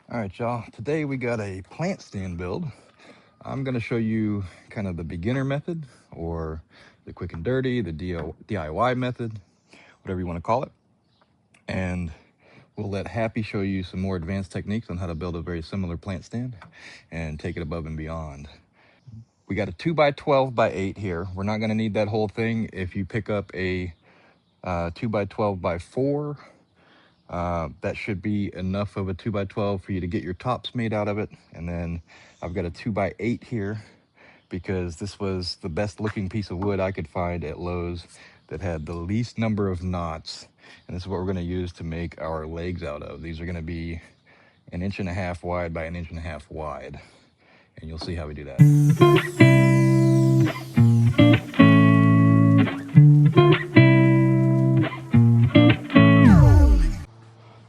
All right, y'all, today we got a plant stand build. I'm gonna show you kind of the beginner method, or the quick and dirty, the DIY method, whatever you wanna call it. And we'll let Happy show you some more advanced techniques on how to build a very similar plant stand and take it above and beyond. We got a 2x12x8 here. We're not gonna need that whole thing. If you pick up a 2x12x4, that should be enough of a 2x12 for you to get your tops made out of it. And then I've got a 2x8 here because this was the best looking piece of wood I could find at Lowe's that had the least number of knots. And this is what we're going to use to make our legs out of. These are going to be 1.5 inches wide by 1.5 inches wide. And you'll see how we do that.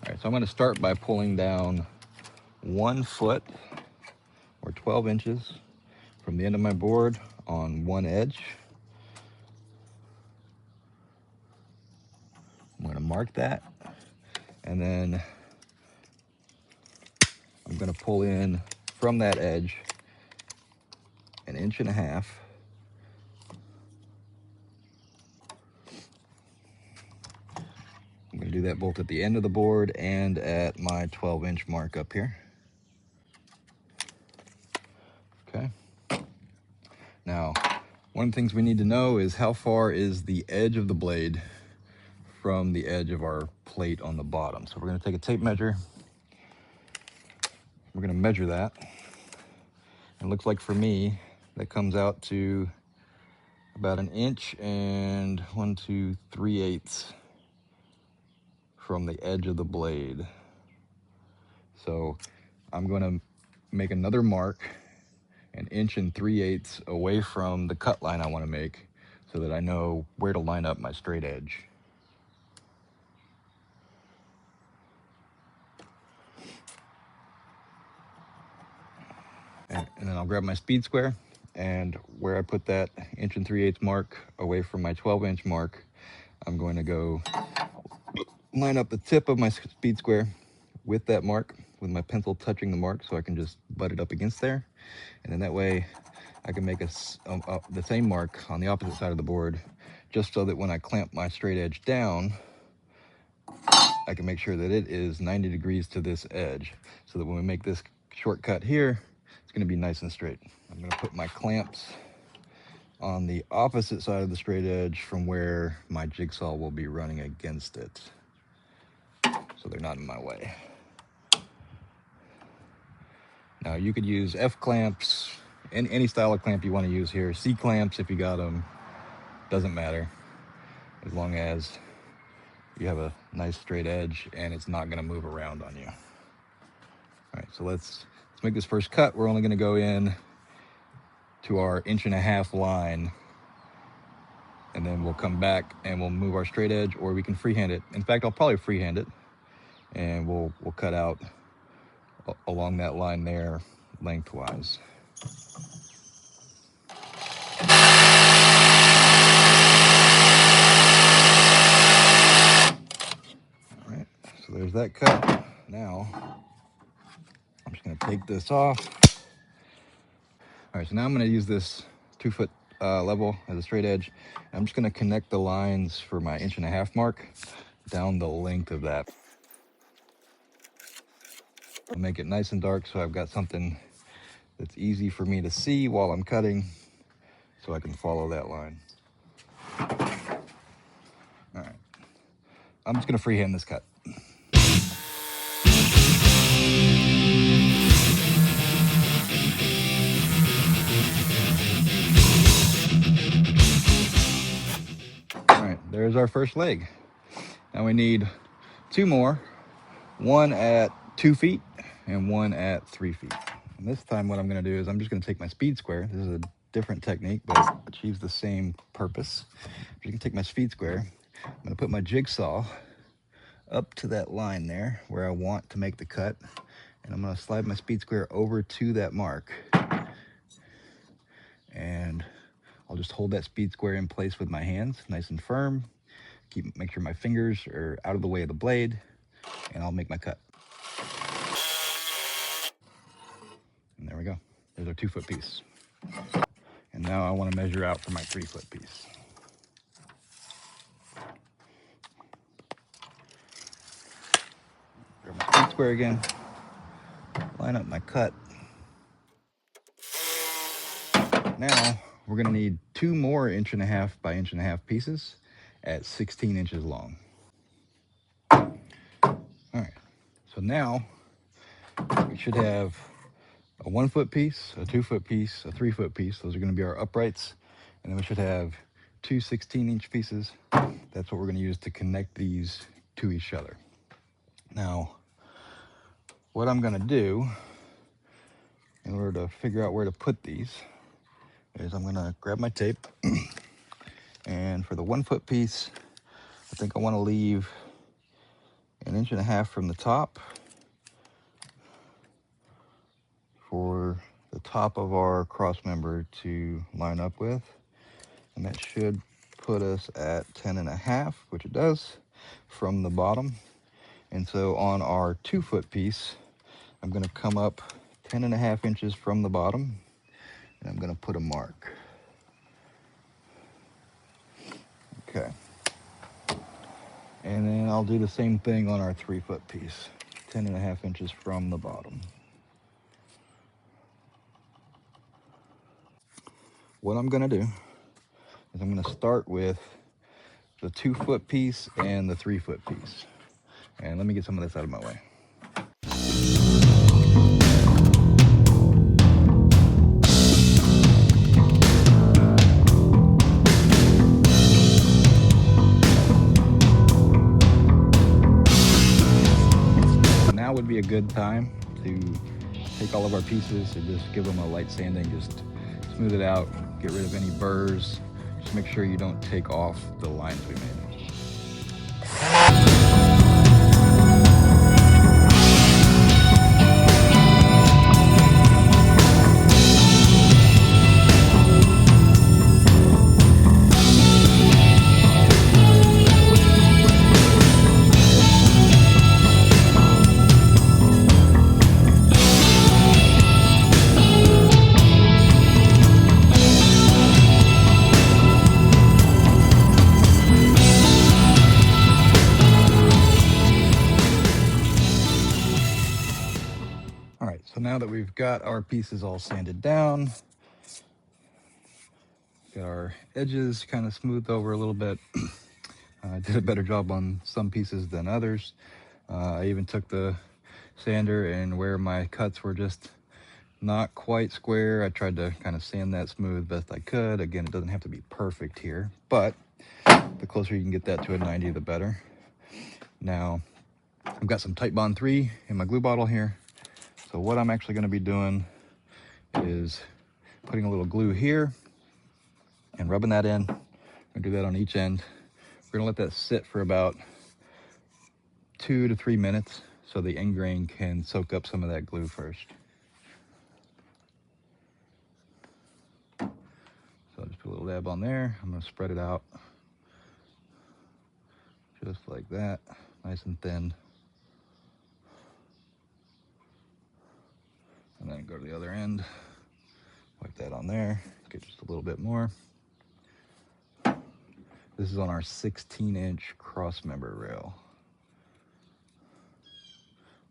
All right, so I'm going to start by pulling down 1 foot or 12 inches from the end of my board on one edge. I'm going to mark that, and then I'm going to pull in from that edge 1.5 inches. I'm going to do that both at the end of the board and at my 12-inch mark up here. Okay. Now, one of the things we need to know is how far is the edge of the blade from the edge of our plate on the bottom. So we're going to take a tape measure. We're going to measure that. It looks like for me, that comes out to about 1 inch and 1 3/8 from the edge of the blade. So I'm going to make another mark 1 3/8 away from the cut line I want to make so that I know where to line up my straight edge. And then I'll grab my speed square, and where I put that 1 3/8 mark away from my 12-inch mark, I'm going to go line up the tip of my speed square with that mark, with my pencil touching the mark, so I can just butt it up against there. And then that way I can make the same mark on the opposite side of the board, just so that when I clamp my straight edge down, I can make sure that it is 90 degrees to this edge, so that when we make this shortcut here, it's going to be nice and straight. I'm going to put my clamps on the opposite side of the straight edge from where my jigsaw will be running against it, so they're not in my way. Now you could use F clamps, any style of clamp you want to use here. C clamps if you got them, doesn't matter, as long as you have a nice straight edge and it's not going to move around on you. All right, so let's make this first cut. We're only going to go in to our 1.5 inch line, and then we'll come back and we'll move our straight edge, or we can freehand it. In fact, I'll probably freehand it, and we'll cut out along that line there lengthwise. All right, so there's that cut. Now I'm just going to take this off. All right, so now I'm going to use this 2 foot level as a straight edge. I'm just going to connect the lines for my 1.5 inch mark down the length of that. I'll make it nice and dark so I've got something that's easy for me to see while I'm cutting, so I can follow that line. All right, I'm just going to freehand this cut. All right, there's our first leg. Now we need 2 more, one at 2 feet and one at 3 feet. And this time what I'm going to do is I'm just going to take my speed square. This is a different technique, but it achieves the same purpose. You can take my speed square. I'm going to put my jigsaw up to that line there where I want to make the cut, and I'm going to slide my speed square over to that mark, and I'll just hold that speed square in place with my hands nice and firm. Make sure my fingers are out of the way of the blade, and I'll make my cut. There's our 2-foot piece. And now I want to measure out for my 3-foot piece. Grab my speed square again, line up my cut. Now we're going to need 2 more 1.5 by 1.5 pieces at 16 inches long. All right, so now we should have a 1-foot piece, a 2-foot piece, a 3-foot piece. Those are going to be our uprights. And then we should have 2 16-inch pieces. That's what we're going to use to connect these to each other. Now, what I'm going to do in order to figure out where to put these is I'm going to grab my tape. And for the 1-foot piece, I think I want to leave 1.5 inches from the top for the top of our cross member to line up with. And that should put us at 10.5, which it does, from the bottom. And so on our 2-foot piece, I'm going to come up 10.5 inches from the bottom, and I'm going to put a mark. Okay. And then I'll do the same thing on our 3-foot piece, 10.5 inches from the bottom. What I'm going to do is I'm going to start with the 2-foot piece and the 3-foot piece. And let me get some of this out of my way. Now would be a good time to take all of our pieces and just give them a light sanding, just smooth it out, get rid of any burrs, just make sure you don't take off the lines we made. All right, so now that we've got our pieces all sanded down, got our edges kind of smoothed over a little bit. I did a better job on some pieces than others. I even took the sander, and where my cuts were just not quite square, I tried to kind of sand that smooth best I could. Again, it doesn't have to be perfect here, but the closer you can get that to a 90, the better. Now, I've got some Titebond 3 in my glue bottle here. So what I'm actually going to be doing is putting a little glue here and rubbing that in. I'm going to do that on each end. We're going to let that sit for about 2 to 3 minutes so the end grain can soak up some of that glue first. So I'll just put a little dab on there. I'm going to spread it out just like that, nice and thin. And then go to the other end, wipe that on there, get just a little bit more. This is on our 16-inch cross member rail.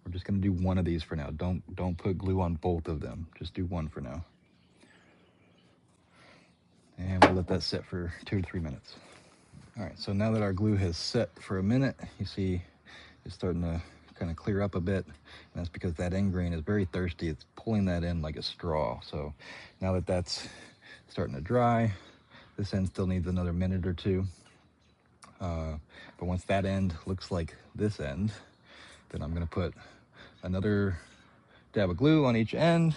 We're just gonna do one of these for now. Don't put glue on both of them. Just do one for now. And we'll let that sit for 2 to 3 minutes. All right, so now that our glue has set for a minute, you see it's starting to kind of clear up a bit. And that's because that end grain is very thirsty. It's pulling that in like a straw. So now that that's starting to dry, this end still needs another minute or two. But once that end looks like this end, then I'm gonna put another dab of glue on each end,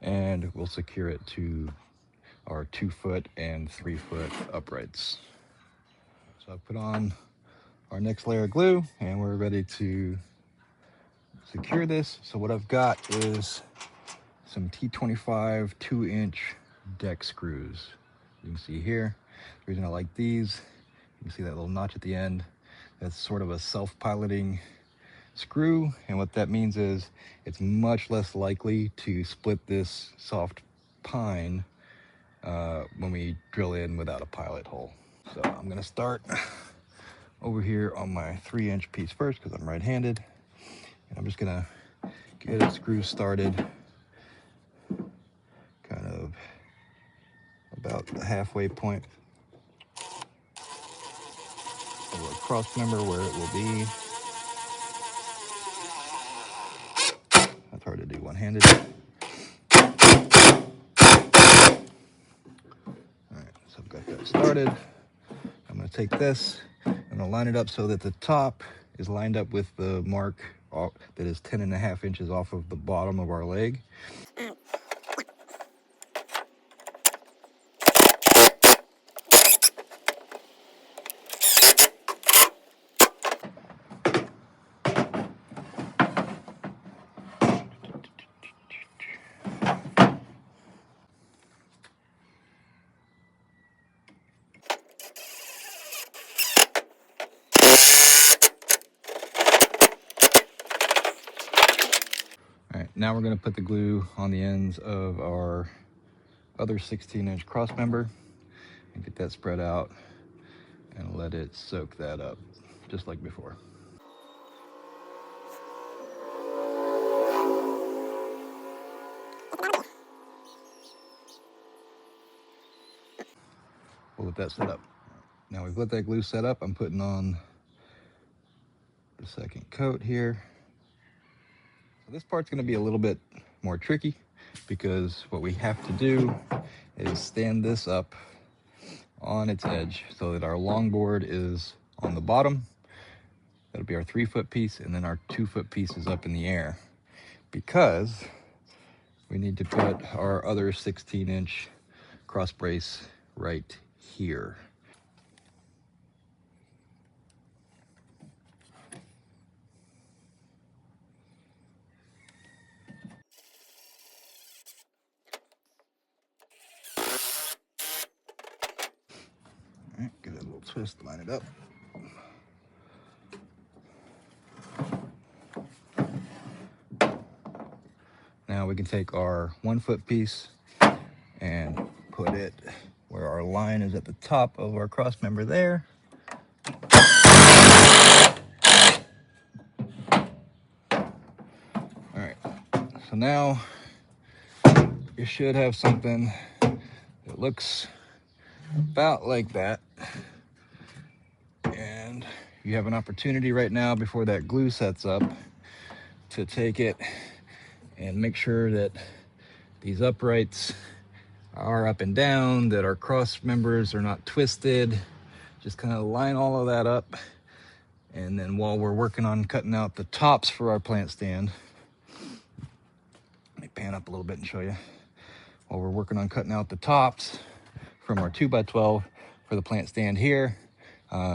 and we'll secure it to our 2-foot and 3-foot uprights. So I've put on our next layer of glue, and we're ready to secure this. So what I've got is some T25 2-inch deck screws. You can see here, the reason I like these, you can see that little notch at the end. That's sort of a self-piloting screw, and what that means is it's much less likely to split this soft pine when we drill in without a pilot hole. So I'm gonna start over here on my 3-inch piece first because I'm right-handed, and I'm just gonna get a screw started kind of about the halfway point of the cross member where it will be. That's hard to do one-handed. All right, so I've got that started. I'm gonna take this, I'm gonna line it up so that the top is lined up with the mark that is 10.5 inches off of the bottom of our leg. All right, now we're gonna put the glue on the ends of our other 16-inch cross member and get that spread out and let it soak that up, just like before. We'll let that set up. Now we've let that glue set up, I'm putting on the second coat here. So this part's gonna be a little bit more tricky because what we have to do is stand this up on its edge so that our longboard is on the bottom. That'll be our 3-foot piece, and then our 2-foot piece is up in the air because we need to put our other 16-inch cross brace right here. All right, give it a little twist, line it up. Now we can take our 1-foot piece and put it where our line is at the top of our cross member there. All right, so now you should have something that looks about like that. And you have an opportunity right now before that glue sets up to take it and make sure that these uprights are up and down, that our cross members are not twisted. Just kind of line all of that up. And then while we're working on cutting out the tops for our plant stand, let me pan up a little bit and show you. While we're working on cutting out the tops from our 2x12 for the plant stand here,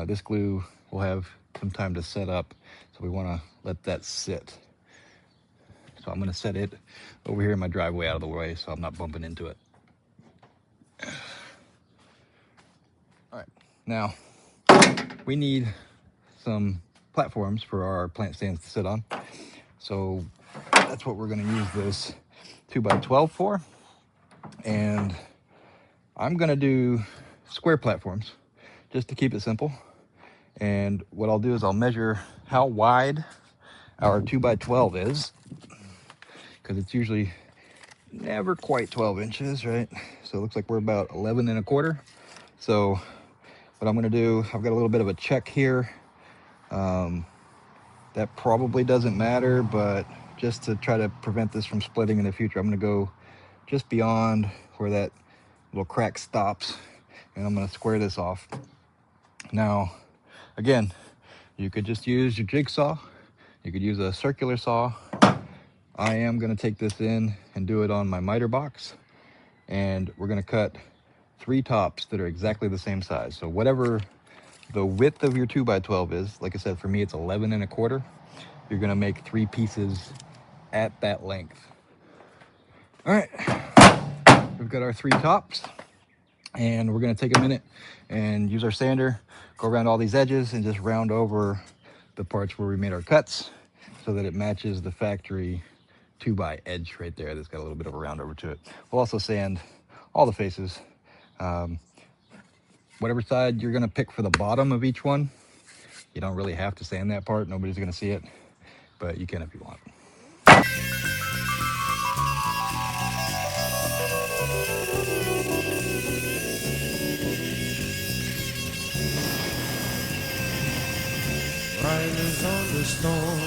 this glue will have some time to set up. So we want to let that sit. So I'm going to set it over here in my driveway out of the way so I'm not bumping into it. All right, now we need some platforms for our plant stands to sit on. So that's what we're going to use this 2x12 for. And I'm going to do square platforms just to keep it simple. And what I'll do is I'll measure how wide our 2x12 is, because it's usually never quite 12 inches, right? So it looks like we're about 11 1/4. So what I'm gonna do, I've got a little bit of a check here. That probably doesn't matter, but just to try to prevent this from splitting in the future, I'm gonna go just beyond where that little crack stops, and I'm gonna square this off. Now, again, you could just use your jigsaw. You could use a circular saw. I am gonna take this in and do it on my miter box, and we're gonna cut 3 tops that are exactly the same size. So whatever the width of your 2x12 is, like I said, for me it's 11 1/4. You're gonna make 3 pieces at that length. All right, we've got our 3 tops, and we're gonna take a minute and use our sander, go around all these edges and just round over the parts where we made our cuts. so that it matches the factory 2x edge right there that's got a little bit of a round over to it. We'll also sand all the faces. Whatever side you're gonna pick for the bottom of each one, you don't really have to sand that part. Nobody's gonna see it, but you can if you want. Riders on the storm.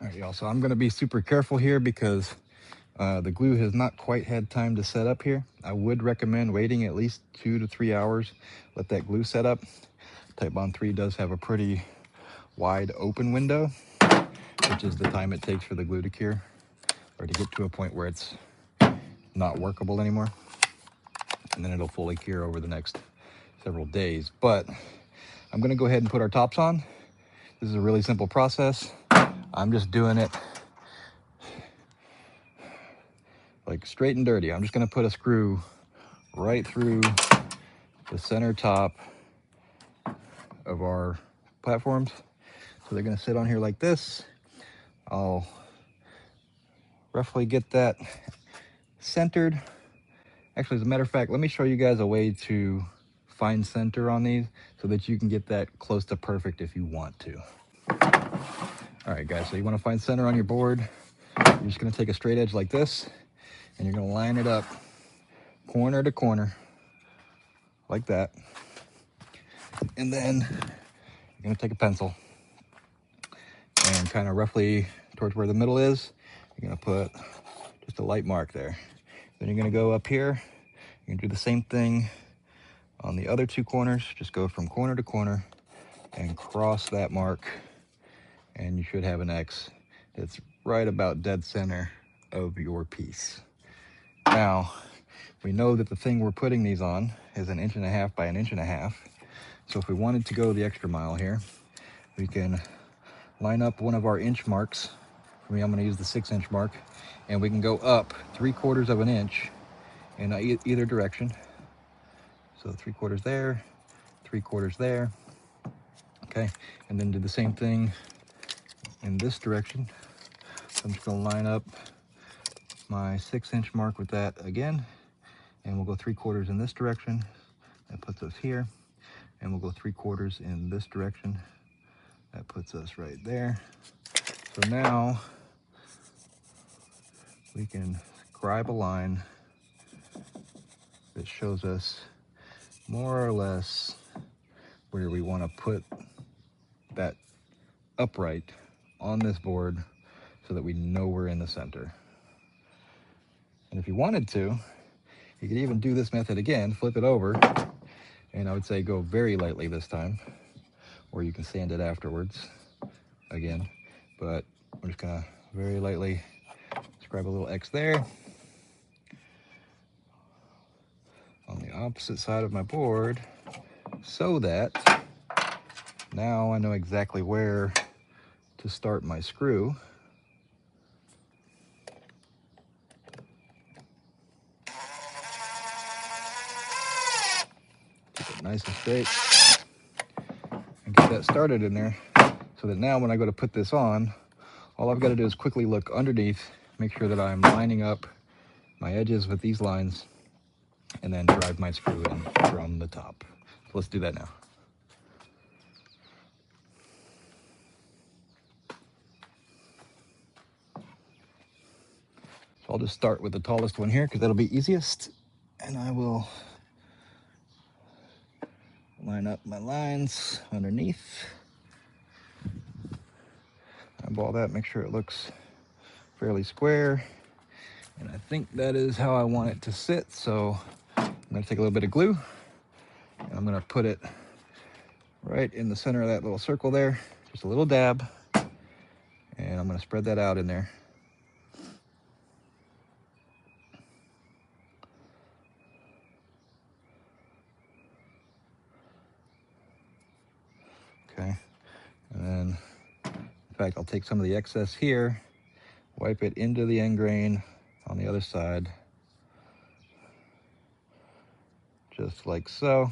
All right, y'all, so I'm gonna be super careful here because the glue has not quite had time to set up here. I would recommend waiting at least 2 to 3 hours, let that glue set up. Titebond 3 does have a pretty wide open window, which is the time it takes for the glue to cure or to get to a point where it's not workable anymore. And then it'll fully cure over the next several days. But I'm gonna go ahead and put our tops on. This is a really simple process. I'm just doing it like straight and dirty. I'm just gonna put a screw right through the center top of our platforms. So they're gonna sit on here like this. I'll roughly get that centered. Actually, as a matter of fact, let me show you guys a way to find center on these so that you can get that close to perfect if you want to. All right, guys, so you wanna find center on your board. You're just gonna take a straight edge like this, and you're gonna line it up corner to corner, like that. And then you're gonna take a pencil and kind of roughly towards where the middle is, you're gonna put just a light mark there. Then you're gonna go up here, you're gonna do the same thing on the other two corners. Just go from corner to corner and cross that mark, and you should have an X that's right about dead center of your piece. Now, we know that the thing we're putting these on is 1.5 inches by 1.5 inches. So if we wanted to go the extra mile here, we can line up one of our inch marks. For me, I'm gonna use the 6-inch mark, and we can go up 3/4 of an inch in either direction. So 3/4 there, 3/4 there. Okay, and then do the same thing in this direction. So I'm just gonna line up my 6-inch mark with that again, and we'll go 3/4 in this direction. That puts us here, and we'll go 3/4 in this direction. That puts us right there. So now we can scribe a line that shows us more or less where we want to put that upright on this board so that we know we're in the center. And if you wanted to, you could even do this method again, flip it over, and I would say go very lightly this time, or you can sand it afterwards again. But I'm just gonna very lightly scribe a little X there on the opposite side of my board, so that now I know exactly where to start my screw. Keep it nice and straight and get that started in there, so that now when I go to put this on, all I've got to do is quickly look underneath, make sure that I'm lining up my edges with these lines, and then drive my screw in from the top. So let's do that now. So I'll just start with the tallest one here because that'll be easiest, and I will line up my lines underneath. Eyeball that, make sure it looks fairly square, and I think that is how I want it to sit. So I'm going to take a little bit of glue, and I'm going to put it right in the center of that little circle there, just a little dab, and I'm going to spread that out in there. Okay, and then in fact I'll take some of the excess here, wipe it into the end grain on the other side, just like so.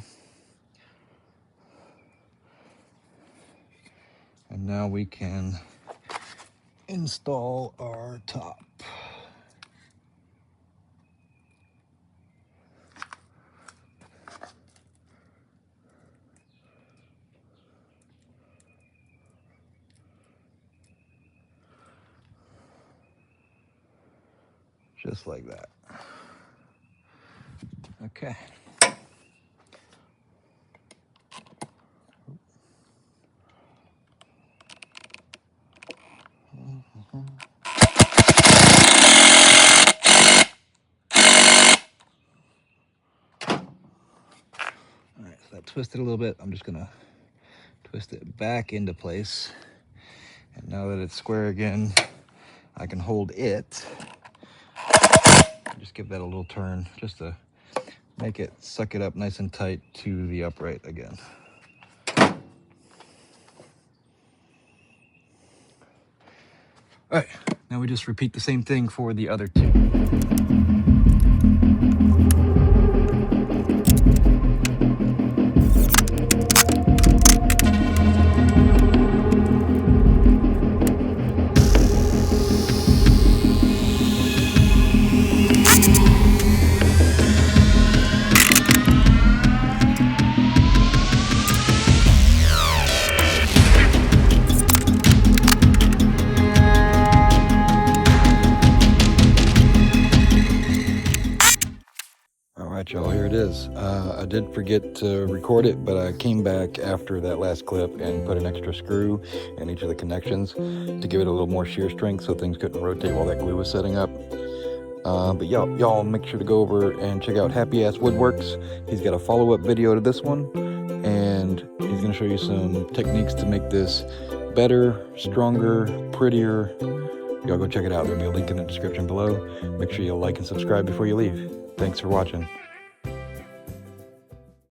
And now we can install our top. Just like that. Okay. All right, so that twisted a little bit. I'm just gonna twist it back into place. And now that it's square again, I can hold it. Just give that a little turn just to make it suck it up nice and tight to the upright again. All right, now we just repeat the same thing for the other two. Alright y'all, here it is. I did forget to record it, but I came back after that last clip and put an extra screw in each of the connections to give it a little more shear strength so things couldn't rotate while that glue was setting up. But y'all make sure to go over and check out Happy Ass Woodworks. He's got a follow-up video to this one, and he's going to show you some techniques to make this better, stronger, prettier. Y'all go check it out. There'll be a link in the description below. Make sure you like and subscribe before you leave. Thanks for watching.